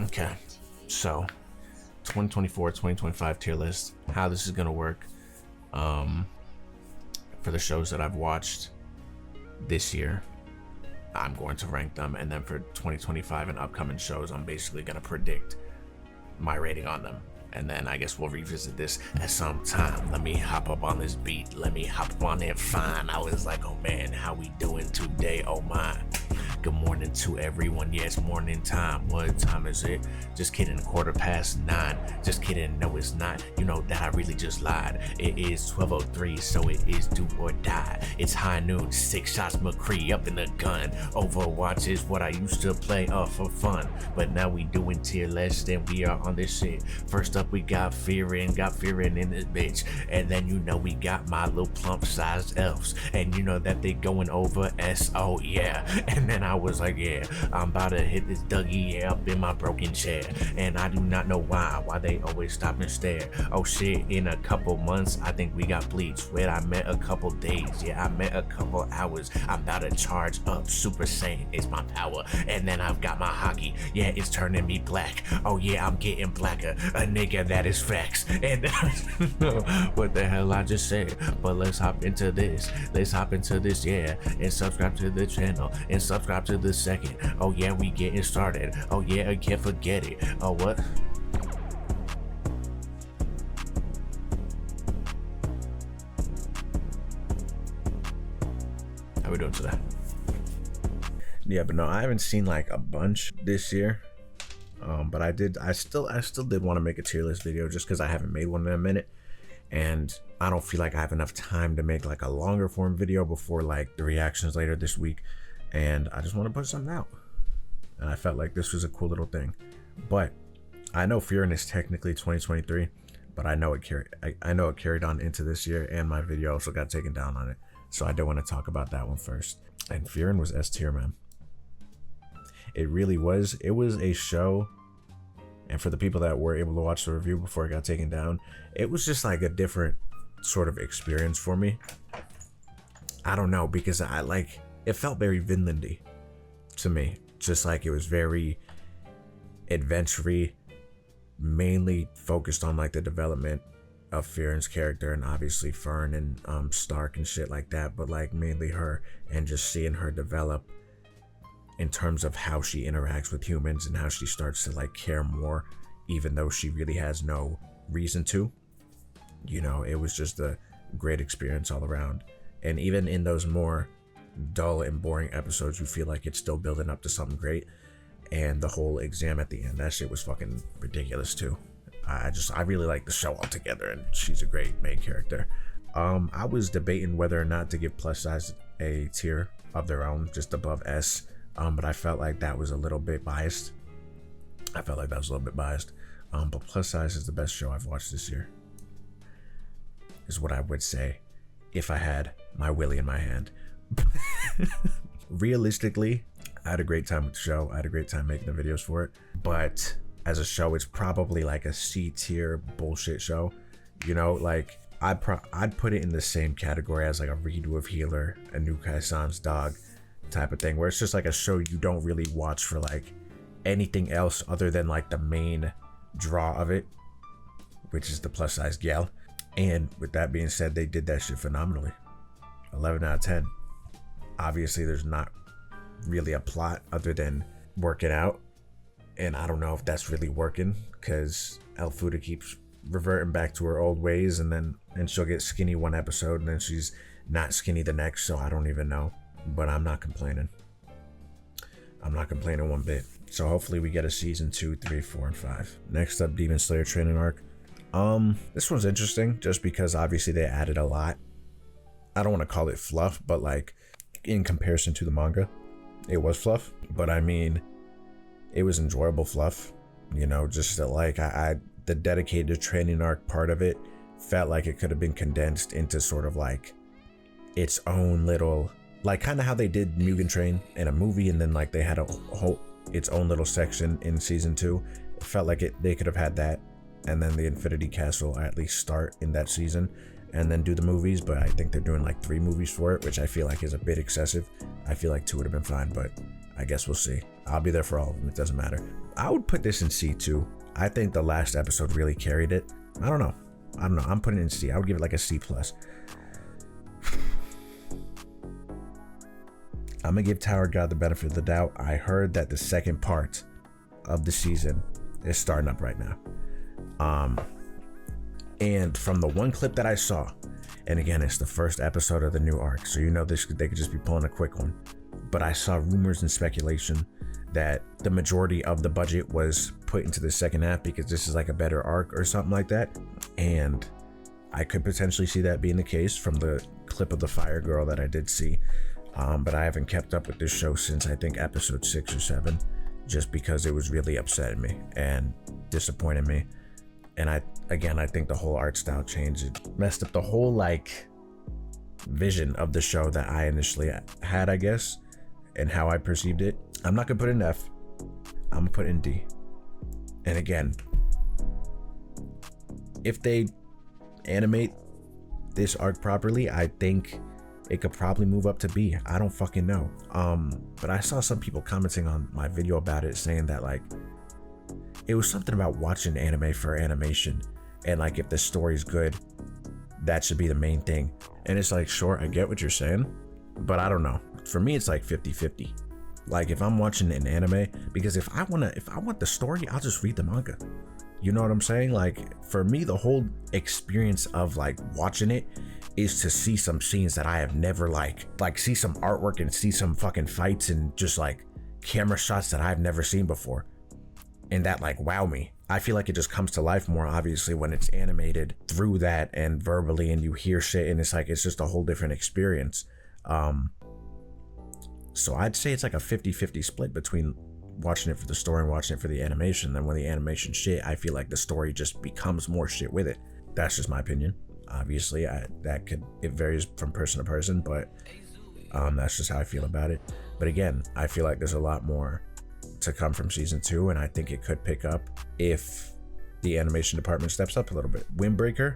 Okay, so 2024, 2025 tier list, how this is gonna work. For the shows that I've watched this year, I'm going to rank them, and then for 2025 and upcoming shows, I'm basically gonna predict my rating on them. And then I guess we'll revisit this at some time. Let me hop up on this beat. Let me hop up on it. Fine. I was like, oh man, how we doing today? Oh my. Good morning to everyone. Yeah, it's morning time. What time is it? Just kidding, 9:15. Just kidding, no it's not. You know that I really just lied. It is 12:03, so it is do or die. It's high noon, 6 shots McCree up in the gun. Overwatch is what I used to play for fun. But now we doing tier list and we are on this shit. First up we got Frieren in this bitch. And then you know we got my little plump sized elves. And you know that they going over S.O. yeah. And then I was like, yeah, I'm about to hit this Dougie up in my broken chair. And I do not know why they always stop and stare. Oh shit, in a couple months, I think we got bleached. Wait, I met a couple days, yeah, I met a couple hours. I'm about to charge up, Super Saiyan is my power. And then I've got my hockey, yeah, it's turning me black. Oh yeah, I'm getting blacker, a nigga that is facts. And what the hell I just said, but let's hop into this, yeah, and subscribe to the channel, and subscribe to the second. Oh yeah, we getting started. Oh yeah, I can't forget it. Oh what? How we doing today? Yeah, but no, I haven't seen like a bunch this year. But I still did want to make a tier list video just because I haven't made one in a minute, and I don't feel like I have enough time to make like a longer form video before like the reactions later this week, and I just want to put something out, and I felt like this was a cool little thing. But I know Frieren is technically 2023, but I know it carried on into this year, and my video also got taken down on it, so I do want to talk about that one first. And Frieren was S tier, man. It really was. It was a show, and for the people that were able to watch the review before it got taken down, it was just like a different sort of experience for me. I don't know, because it felt very Vinlandy to me. Just like it was very adventure-y, mainly focused on like the development of Frieren's character, and obviously Fern and Stark and shit like that, but like mainly her, and just seeing her develop in terms of how she interacts with humans and how she starts to like care more, even though she really has no reason to. You know, it was just a great experience all around. And even in those more dull and boring episodes, you feel like it's still building up to something great. And the whole exam at the end, that shit was fucking ridiculous too. I really like the show altogether, and she's a great main character. I was debating whether or not to give plus size a tier of their own, just above S. But I felt like that was a little bit biased. But plus size is the best show I've watched this year, is what I would say if I had my willy in my hand. Realistically, I had a great time with the show. I had a great time making the videos for it. But as a show, it's probably like a C tier bullshit show. You know, like I'd put it in the same category as like a redo of Healer, a New Kai-san's Dog type of thing, where it's just like a show you don't really watch for like anything else other than like the main draw of it, which is the plus size gal. And with that being said, they did that shit phenomenally. 11 out of 10. Obviously there's not really a plot other than working out, and I don't know if that's really working, because Elfuda keeps reverting back to her old ways, and she'll get skinny one episode and then she's not skinny the next, so I don't even know. But I'm not complaining. I'm not complaining one bit. So hopefully we get a season 2, 3, 4, and 5. Next up, Demon Slayer training arc. This one's interesting just because obviously they added a lot. I don't want to call it fluff, but like in comparison to the manga, it was fluff. But I mean, it was enjoyable fluff. You know, just that like the dedicated training arc part of it felt like it could have been condensed into sort of like its own little, like kind of how they did Mugen Train in a movie, and then like they had its own little section in season 2. It felt like they could have had that, and then the Infinity Castle at least start in that season, and then do the movies. But I think they're doing like 3 movies for it, which I feel like is a bit excessive. I feel like 2 would have been fine, but I guess we'll see. I'll be there for all of them. It doesn't matter. I would put this in C too. I think the last episode really carried it. I don't know. I'm putting it in C. I would give it like a C+. I'm gonna give Tower God the benefit of the doubt. I heard that the second part of the season is starting up right now. And from the one clip that I saw, and again, it's the first episode of the new arc, so you know they could just be pulling a quick one. But I saw rumors and speculation that the majority of the budget was put into the second half because this is like a better arc or something like that. And I could potentially see that being the case from the clip of the Fire Girl that I did see. But I haven't kept up with this show since I think episode 6 or 7, just because it was really upsetting me and disappointing me. And I think the whole art style change, it messed up the whole like vision of the show that I initially had, I guess, and how I perceived it. I'm not gonna put it in F. I'm gonna put it in D. And again, if they animate this arc properly, I think it could probably move up to B. I don't fucking know. But I saw some people commenting on my video about it, saying that like it was something about watching anime for animation, and like if the story's good, that should be the main thing. And it's like, sure, I get what you're saying, but I don't know. For me, it's like 50-50. Like if I'm watching an anime, because if I want the story, I'll just read the manga. You know what I'm saying? Like for me, the whole experience of like watching it is to see some scenes that I have never like see some artwork and see some fucking fights and just like camera shots that I've never seen before. And that like wow me. I feel like it just comes to life more obviously when it's animated through that and verbally, and you hear shit and it's like it's just a whole different experience. So I'd say it's like a 50-50 split between watching it for the story and watching it for the animation. Then when the animation shit, I feel like the story just becomes more shit with it. That's just my opinion. Obviously, it varies from person to person, but that's just how I feel about it. But again, I feel like there's a lot more to come from season 2, and I think it could pick up if the animation department steps up a little bit. Windbreaker,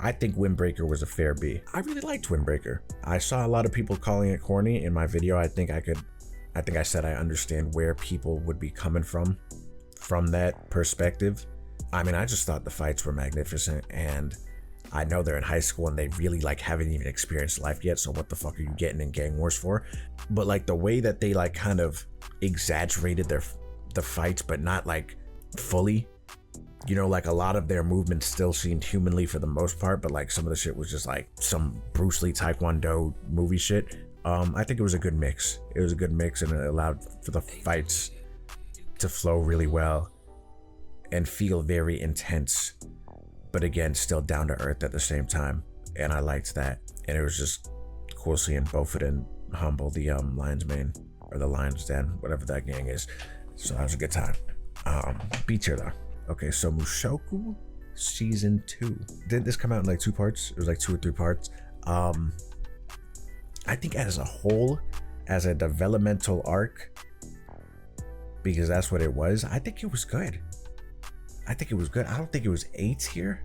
I think Windbreaker was a fair B. I really liked Windbreaker. I saw a lot of people calling it corny in my video. I think I said I understand where people would be coming from that perspective. I mean, I just thought the fights were magnificent, and I know they're in high school and they really like haven't even experienced life yet, so what the fuck are you getting in Gang Wars for? But like the way that they like kind of exaggerated the fights, but not like fully, you know, like a lot of their movements still seemed humanly for the most part, but like some of the shit was just like some Bruce Lee Taekwondo movie shit. I think it was a good mix. It was a good mix, and it allowed for the fights to flow really well and feel very intense, but again, still down to earth at the same time. And I liked that. And it was just cool seeing Beaufort and Humble, the Lion's Mane, or the Lion's Den, whatever that gang is. So that was a good time. B tier though. Okay, so Mushoku season 2. Didn't this come out in like 2 parts? It was like 2 or 3 parts. I think as a whole, as a developmental arc, because that's what it was, I think it was good. I don't think it was A tier,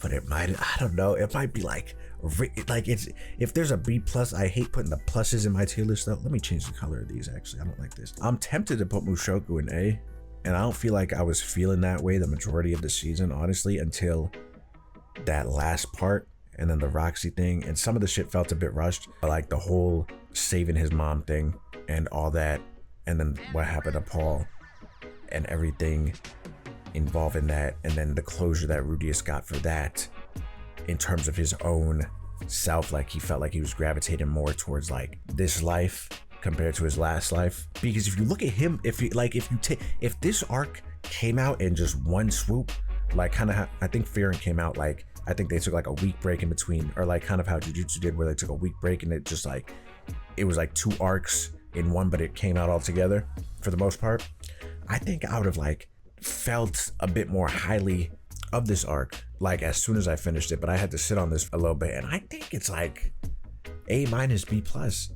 but it might, I don't know. It might be like it's, if there's a B plus, I hate putting the pluses in my tier list though. Let me change the color of these actually. I don't like this. I'm tempted to put Mushoku in A, and I don't feel like I was feeling that way the majority of the season, honestly, until that last part. And then the Roxy thing, and some of the shit felt a bit rushed, but like the whole saving his mom thing and all that, and then what happened to Paul and everything involving that, and then the closure that Rudius got for that in terms of his own self. Like he felt like he was gravitating more towards like this life compared to his last life. Because if you look at him, if this arc came out in just one swoop, like kind of I think Frieren came out like, I think they took like a week break in between, or like kind of how Jujutsu did, where they took a week break and it just like, it was like 2 arcs in one, but it came out all together for the most part. I think I would have like felt a bit more highly of this arc like as soon as I finished it, but I had to sit on this a little bit, and I think it's like A minus B plus.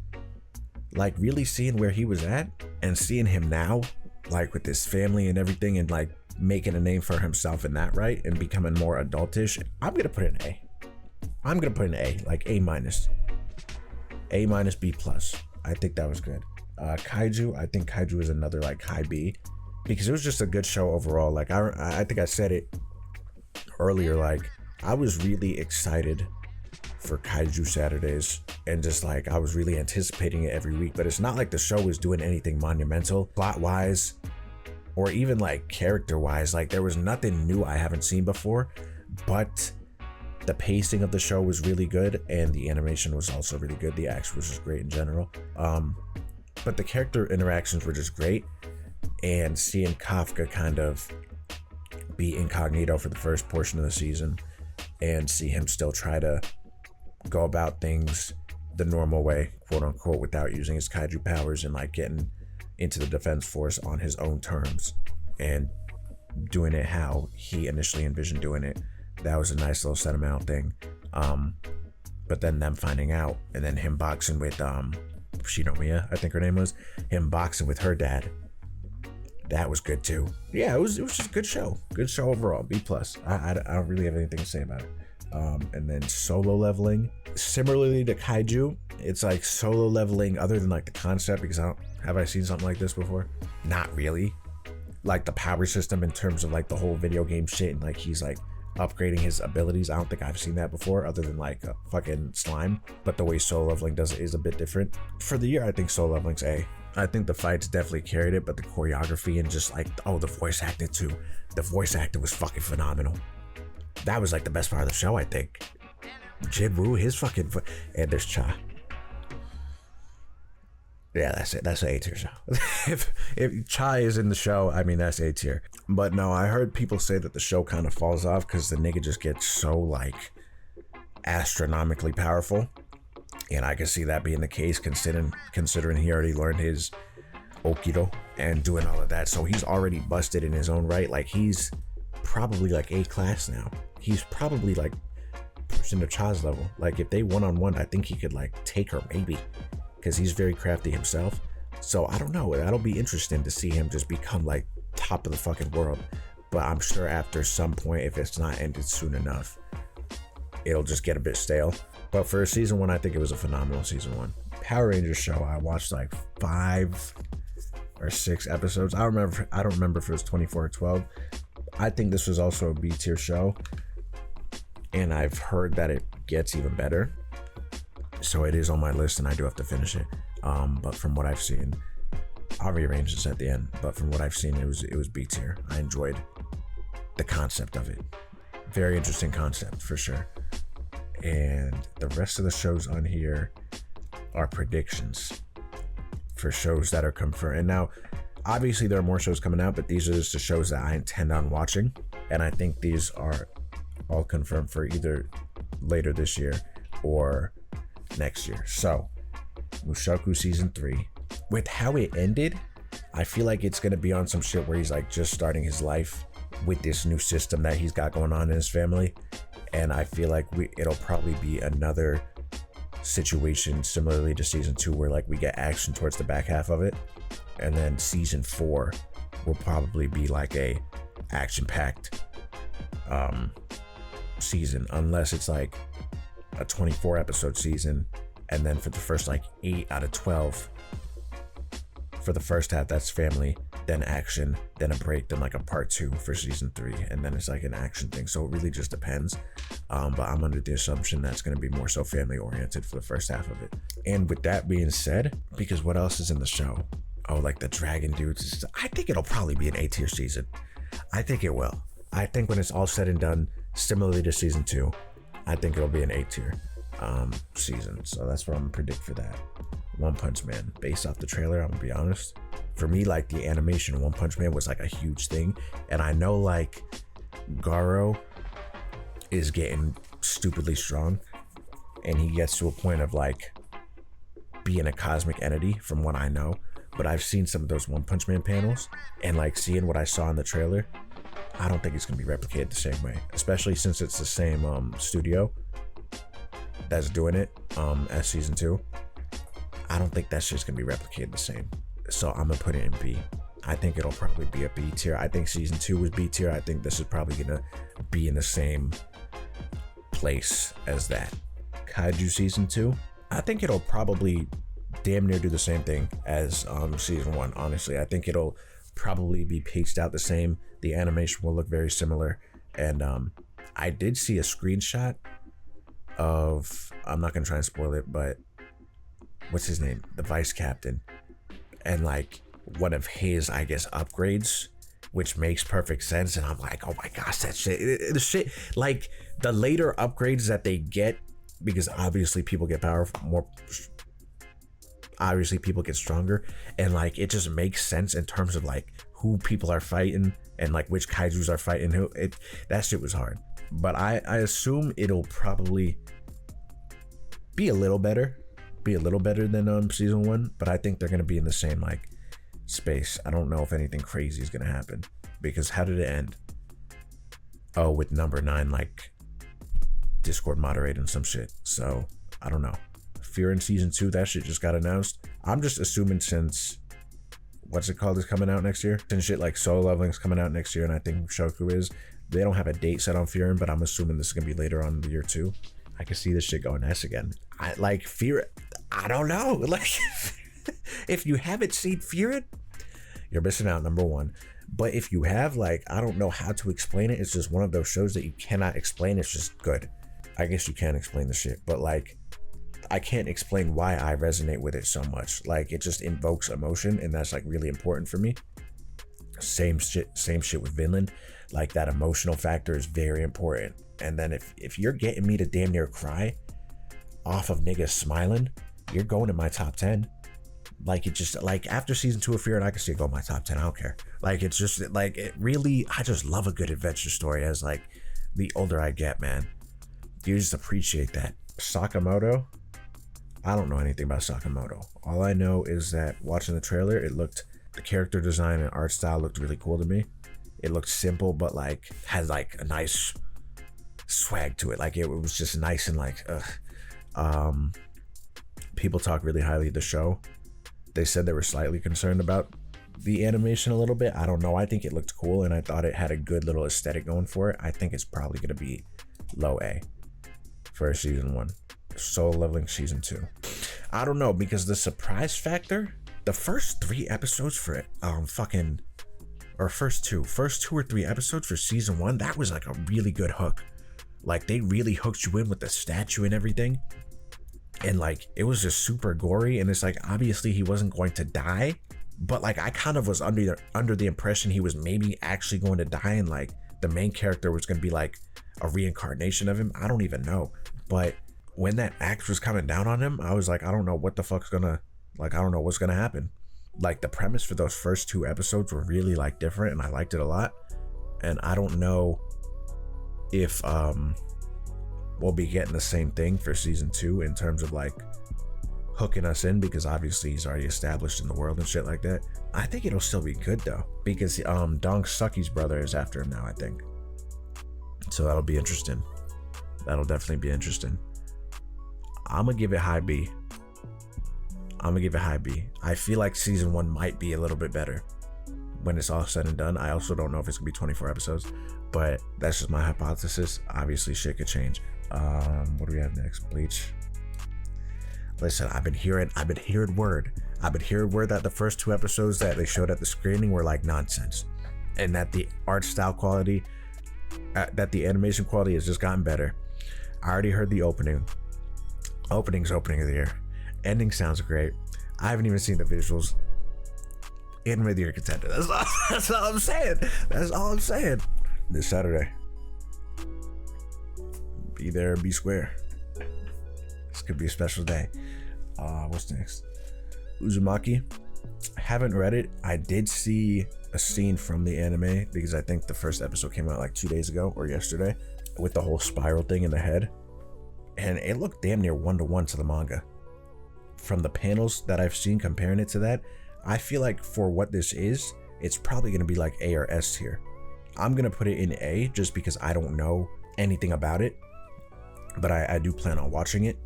Like really seeing where he was at and seeing him now, like with his family and everything, and like making a name for himself in that, right, and becoming more adultish. I'm gonna put an A. I'm gonna put an A, like A minus B plus. I think that was good. Kaiju, I think Kaiju is another like high B. because it was just a good show overall. Like I think I said it earlier, like I was really excited for Kaiju Saturdays, and just like I was really anticipating it every week. But it's not like the show was doing anything monumental plot wise or even like character wise. Like there was nothing new I haven't seen before, but the pacing of the show was really good, and the animation was also really good. The action was just great in general, but the character interactions were just great. And seeing Kafka kind of be incognito for the first portion of the season, and see him still try to go about things the normal way, quote unquote, without using his kaiju powers, and like getting into the defense force on his own terms and doing it how he initially envisioned doing it. That was a nice little sentimental thing. But then them finding out, and then him boxing with Shinomiya, I think her name was, him boxing with her dad. That was good too. Yeah, it was just a good show. Good show overall. B+. I don't really have anything to say about it. And then Solo Leveling, similarly to Kaiju, it's like Solo Leveling other than like the concept, because have I seen something like this before? Not really. Like the power system in terms of like the whole video game shit, and like he's like upgrading his abilities. I don't think I've seen that before, other than like fucking slime. But the way Solo Leveling does it is a bit different. For the year, I think Solo Leveling's A. I think the fights definitely carried it, but the choreography and just like, oh, the voice acting too. The voice acting was fucking phenomenal. That was like the best part of the show, I think. Jinwoo, his fucking and there's Cha. Yeah, that's it. That's an A tier show. if Cha is in the show, I mean, that's A tier. But no, I heard people say that the show kind of falls off because the nigga just gets so like astronomically powerful. And I can see that being the case, considering he already learned his Okido and doing all of that. So he's already busted in his own right. Like he's probably like A class now. He's probably like pushing the Cha's level. Like if they one-on-one, I think he could like take her maybe, because he's very crafty himself. So I don't know. That'll be interesting to see him just become like top of the fucking world. But I'm sure after some point, if it's not ended soon enough, it'll just get a bit stale. But for season 1, I think it was a phenomenal season 1. Power Rangers show, I watched like 5 or 6 episodes. I don't remember if it was 24 or 12. I think this was also a B tier show, and I've heard that it gets even better. So it is on my list, and I do have to finish it. But from what I've seen, I'll rearrange this at the end. But from what I've seen, it was B tier. I enjoyed the concept of it. Very interesting concept for sure. And the rest of the shows on here are predictions for shows that are confirmed. And now, obviously, there are more shows coming out, but these are just the shows that I intend on watching. And I think these are all confirmed for either later this year or next year. So, Mushoku season 3. With how it ended, I feel like it's going to be on some shit where he's like just starting his life with this new system that he's got going on in his family. And I feel like it'll probably be another situation similarly to season 2 where like we get action towards the back half of it. And then season 4 will probably be like a action-packed season, unless it's like a 24 episode season. And then for the first like 8 out of 12, for the first half, that's family, then action, then a break, then like a part 2 for season 3, and then it's like an action thing. So it really just depends. But I'm under the assumption that's going to be more so family oriented for the first half of it. And with that being said, because what else is in the show? Oh, like the dragon dudes. I think it'll probably be an A tier season. I think it will. I think when it's all said and done, similarly to season 2, I think it'll be an A tier season. So that's what I'm gonna predict for that. One Punch Man, based off the trailer, I'm gonna be honest. For me, like the animation of One Punch Man was like a huge thing. And I know like Garo is getting stupidly strong, and he gets to a point of like being a cosmic entity from what I know. But I've seen some of those One Punch Man panels, and like seeing what I saw in the trailer, I don't think it's gonna be replicated the same way, especially since it's the same studio that's doing it as season 2. I don't think that shit's gonna be replicated the same. So I'm gonna put it in B. I think it'll probably be a B tier. I think season 2 was B tier. I think this is probably gonna be in the same place as that. Kaiju season 2, I think it'll probably damn near do the same thing as season 1. Honestly, I think it'll probably be paced out the same. The animation will look very similar. And I did see a screenshot of, I'm not gonna try and spoil it, but what's his name? The vice captain. And like one of his, I guess, upgrades, which makes perfect sense. And I'm like, oh my gosh, that shit, the shit, like the later upgrades that they get, because obviously people get powerful, more, obviously people get stronger, and like it just makes sense in terms of like who people are fighting and like which kaijus are fighting who. That shit was hard, but I assume it'll probably be a little better than season 1, but I think they're gonna be in the same like space. I don't know if anything crazy is gonna happen, because how did it end? Oh, with number 9 like Discord moderating some shit. So I don't know. Frieren season 2, that shit just got announced. I'm just assuming since what's it called is coming out next year, and shit like Solo Leveling is coming out next year, and I think Mushoku is. They don't have a date set on Frieren, but I'm assuming this is gonna be later on in the year too. I can see this shit going S again. I like Frieren. I don't know. Like if you haven't seen Frieren, you're missing out, number 1. But if you have, like, I don't know how to explain it. It's just one of those shows that you cannot explain. It's just good. I guess you can't explain the shit, but like I can't explain why I resonate with it so much. Like it just invokes emotion, and that's like really important for me. Same shit with Vinland. Like that emotional factor is very important. And then if you're getting me to damn near cry off of niggas smiling, you're going in my top 10. Like it just, like after season 2 of Frieren, I can see it go in my top 10. I don't care. Like it's just like, it really, I just love a good adventure story. As like the older I get, man, you just appreciate that. Sakamoto, I don't know anything about Sakamoto. All I know is that watching the trailer, the character design and art style looked really cool to me. It looked simple, but like had like a nice swag to it. Like it was just nice and like, people talk really highly of the show. They said they were slightly concerned about the animation a little bit. I don't know. I think it looked cool, and I thought it had a good little aesthetic going for it. I think it's probably going to be low A for season 1. Solo Leveling season 2. I don't know, because the surprise factor, the first 3 episodes for it, first two or 3 episodes for season 1, that was like a really good hook. Like they really hooked you in with the statue and everything. And like it was just super gory, and it's like obviously he wasn't going to die, but like I kind of was under the impression he was maybe actually going to die, and like the main character was going to be like a reincarnation of him. I don't even know. But when that axe was coming down on him, I was like, I don't know what the fuck's gonna, like, I don't know what's gonna happen. Like the premise for those first 2 episodes were really like different, and I liked it a lot. And I don't know if we'll be getting the same thing for season 2 in terms of like hooking us in, because obviously he's already established in the world and shit like that. I think it'll still be good though, because Dong Suki's brother is after him now, I think. So that'll be interesting. That'll definitely be interesting. I'm gonna give it high B. I feel like season 1 might be a little bit better when it's all said and done. I also don't know if it's gonna be 24 episodes, but that's just my hypothesis. Obviously shit could change. What do we have next? Bleach. Listen, I've been hearing word that the first 2 episodes that they showed at the screening were like nonsense, and that the art style quality, that the animation quality has just gotten better. I already heard the opening. Opening's opening of the year. Ending sounds great. I haven't even seen the visuals. Anime of the year contender. That's all I'm saying. That's all I'm saying. This Saturday. Be there, be square. This could be a special day. What's next? Uzumaki. I haven't read it. I did see a scene from the anime, because I think the first episode came out like 2 days ago or yesterday, with the whole spiral thing in the head. And it looked damn near 1-to-1 to the manga. From the panels that I've seen comparing it to that, I feel like for what this is, it's probably going to be like A or S tier. I'm going to put it in A just because I don't know anything about it, but I do plan on watching it.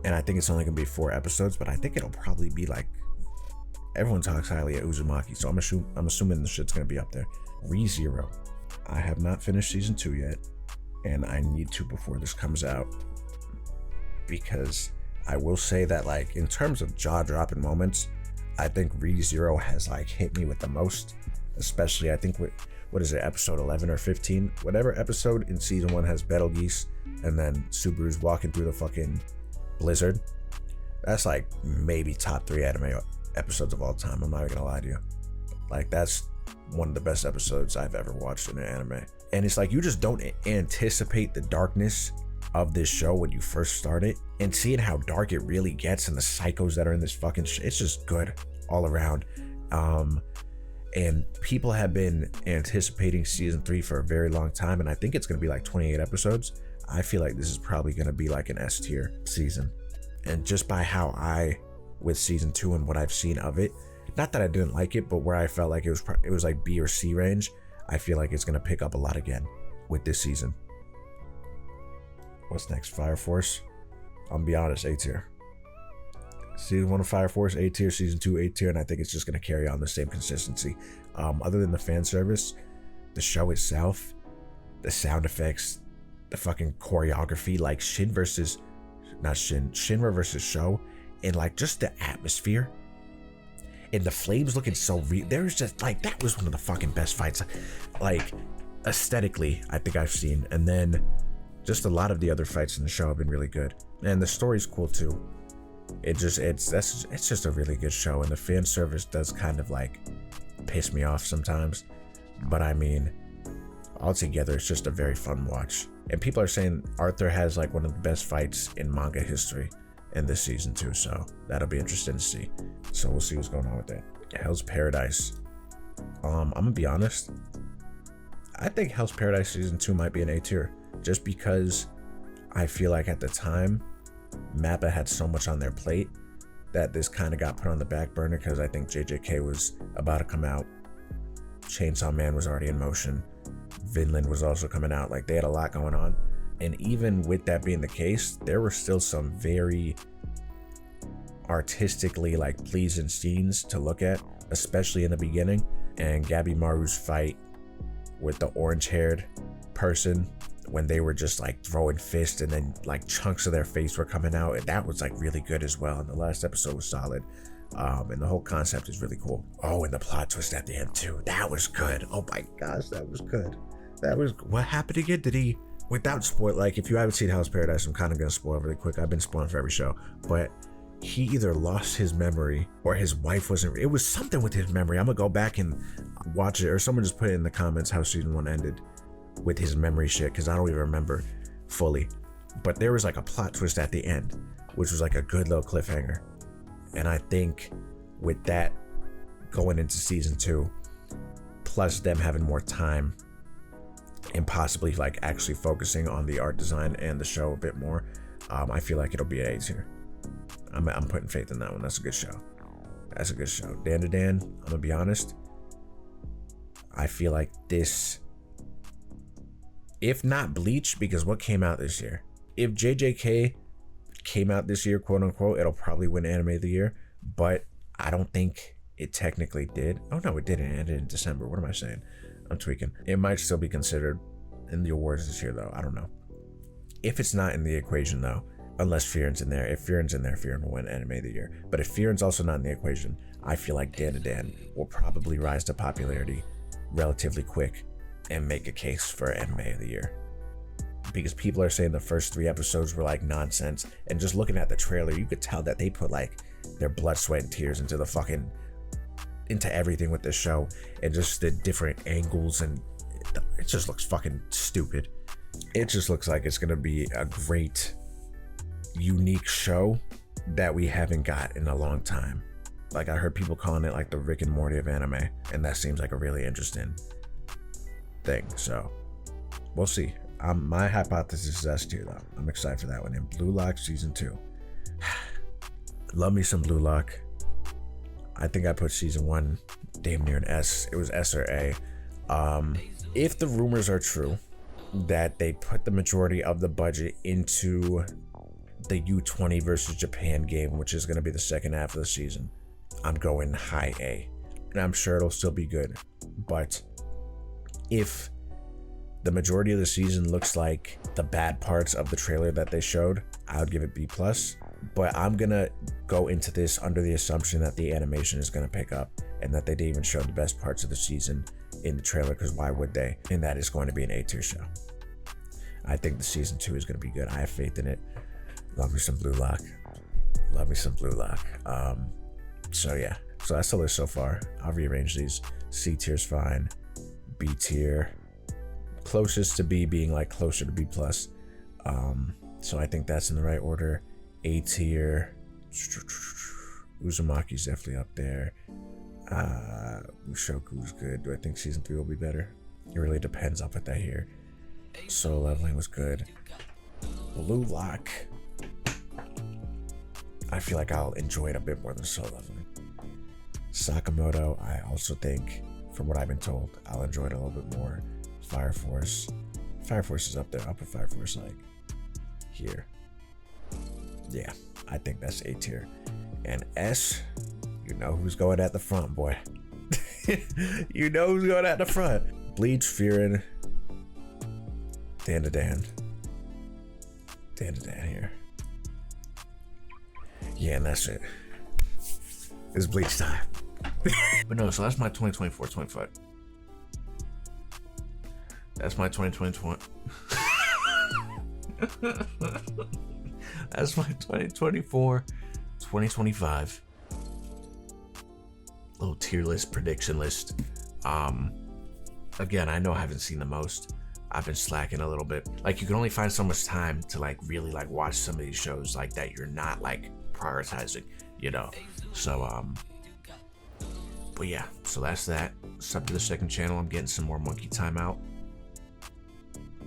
And I think it's only going to be 4 episodes, but I think it'll probably be like, everyone talks highly of Uzumaki, so I'm assuming the shit's going to be up there. ReZero. I have not finished season 2 yet, and I need to before this comes out, because I will say that like in terms of jaw-dropping moments, I think ReZero has like hit me with the most, especially I think with, what is it, episode 11 or 15, whatever episode in season 1 has Betelgeuse and then Subaru's walking through the fucking blizzard. That's like maybe top 3 anime episodes of all time. I'm not even gonna lie to you. Like, that's one of the best episodes I've ever watched in an anime. And it's like, you just don't anticipate the darkness of this show when you first start it, and seeing how dark it really gets and the psychos that are in this fucking it's just good all around. And people have been anticipating season 3 for a very long time, and I think it's going to be like 28 episodes. I feel like this is probably going to be like an S tier season, and just by how with season 2 and what I've seen of it, not that I didn't like it, but where I felt like it was like B or C range, I feel like it's going to pick up a lot again with this season. What's next? Fire Force. I'm gonna be honest, A tier. Season 1 of Fire Force, A tier. Season 2, A tier, and I think it's just gonna carry on the same consistency. Other than the fan service, the show itself, the sound effects, the fucking choreography, like Shinra versus Show, and like just the atmosphere and the flames looking so real. There's just like, that was one of the fucking best fights, like aesthetically, I think I've seen. And then just a lot of the other fights in the show have been really good, and the story's cool too. It's just a really good show, and the fan service does kind of like piss me off sometimes, but I mean, altogether it's just a very fun watch. And people are saying Arthur has like one of the best fights in manga history in this season too, so that'll be interesting to see. So we'll see what's going on with that. Hell's Paradise. I'm gonna be honest, I think Hell's Paradise season 2 might be an A tier, just because I feel like at the time Mappa had so much on their plate that this kind of got put on the back burner, because I think JJK was about to come out, Chainsaw Man was already in motion, Vinland was also coming out. Like, they had a lot going on, and even with that being the case, there were still some very artistically like pleasing scenes to look at, especially in the beginning. And Gabby Maru's fight with the orange-haired person, when they were just like throwing fists and then like chunks of their face were coming out, and that was like really good as well. And the last episode was solid, and the whole concept is really cool. Oh, and the plot twist at the end too, that was good. Oh my gosh, that was good. That was, what happened again? Did he, without spoil, like if you haven't seen Hell's Paradise, I'm kind of gonna spoil really quick. I've been spoiling for every show, but he either lost his memory or his wife wasn't, it was something with his memory. I'm gonna go back and watch it, or someone just put it in the comments how season 1 ended with his memory shit, because I don't even remember fully. But there was like a plot twist at the end, which was like a good little cliffhanger. And I think with that going into season 2, plus them having more time and possibly like actually focusing on the art design and the show a bit more, I feel like it'll be an A tier. I'm putting faith in that one. That's a good show. That's a good show. Dandadan, I'm gonna be honest, I feel like this, if not Bleach, because what came out this year? If JJK came out this year, quote unquote, it'll probably win Anime of the Year, but I don't think it technically did. Oh no, it didn't. It ended in December. What am I saying? I'm tweaking. It might still be considered in the awards this year though. I don't know. If it's not in the equation though, unless Frieren's in there. If Frieren's in there, Frieren will win Anime of the Year. But if Frieren's also not in the equation, I feel like Dandadan will probably rise to popularity relatively quick and make a case for Anime of the Year, because people are saying the first 3 episodes were like nonsense, and just looking at the trailer you could tell that they put like their blood, sweat, and tears into the fucking, into everything with this show, and just the different angles, and it just looks fucking stupid. It just looks like it's gonna be a great unique show that we haven't got in a long time. Like, I heard people calling it like the Rick and Morty of anime, and that seems like a really interesting thing. So we'll see. My hypothesis is S tier though. I'm excited for that one. And Blue Lock season 2. Love me some Blue Lock. I think I put season 1 damn near an S. It was S or A. If the rumors are true that they put the majority of the budget into the U20 versus Japan game, which is going to be the second half of the season, I'm going high A. And I'm sure it'll still be good. But if the majority of the season looks like the bad parts of the trailer that they showed, I would give it B+. But I'm gonna go into this under the assumption that the animation is gonna pick up and that they didn't even show the best parts of the season in the trailer, because why would they? And that is going to be an A-tier show. I think the season 2 is gonna be good. I have faith in it. Love me some Blue Lock. Love me some Blue Lock. So yeah, so that's the list so far. I'll rearrange these. C tier's fine. B tier, closest to B being like closer to B plus. So I think that's in the right order. A tier, Uzumaki's definitely up there. Mushoku's good. Do I think season 3 will be better? It really depends. I'll put that here. Soul Leveling was good. Blue Lock, I feel like I'll enjoy it a bit more than Soul Leveling. Sakamoto, I also think, from what I've been told, I'll enjoy it a little bit more. Fire Force is up there. I'll put Fire Force like here. Yeah, I think that's A tier. And S, you know who's going at the front, boy. You know who's going at the front. Bleach, Frieren, Dandadan here. Yeah, and that's it. It's Bleach time. But no, so that's my 2024-25. That's my 2020. That's my 2024-2025 little tier list, prediction list. Again, I know I haven't seen the most. I've been slacking a little bit. Like, you can only find so much time to like really like watch some of these shows like that you're not like prioritizing, you know. So but yeah, so that's that. Sub to the second channel. I'm getting some more monkey time out.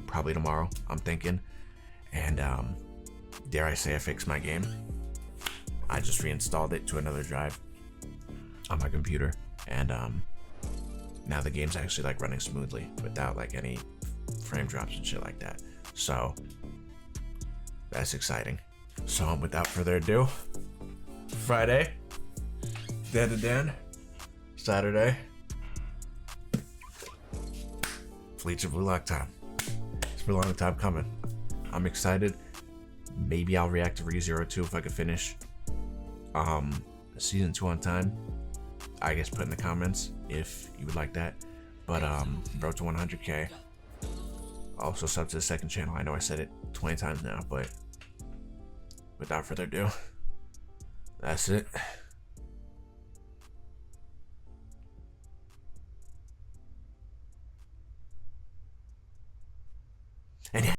Probably tomorrow, I'm thinking. And dare I say I fixed my game. I just reinstalled it to another drive on my computer. And now the game's actually like running smoothly without like any frame drops and shit like that. So that's exciting. So without further ado, Friday, Dandadan, Saturday, Bleach of Blue Lock time. It's been a long time coming. I'm excited. Maybe I'll react to ReZero 2 if I could finish season 2 on time. I guess put in the comments if you would like that. But road to 100K. Also sub to the second channel. I know I said it 20 times now, but without further ado, that's it. And yeah.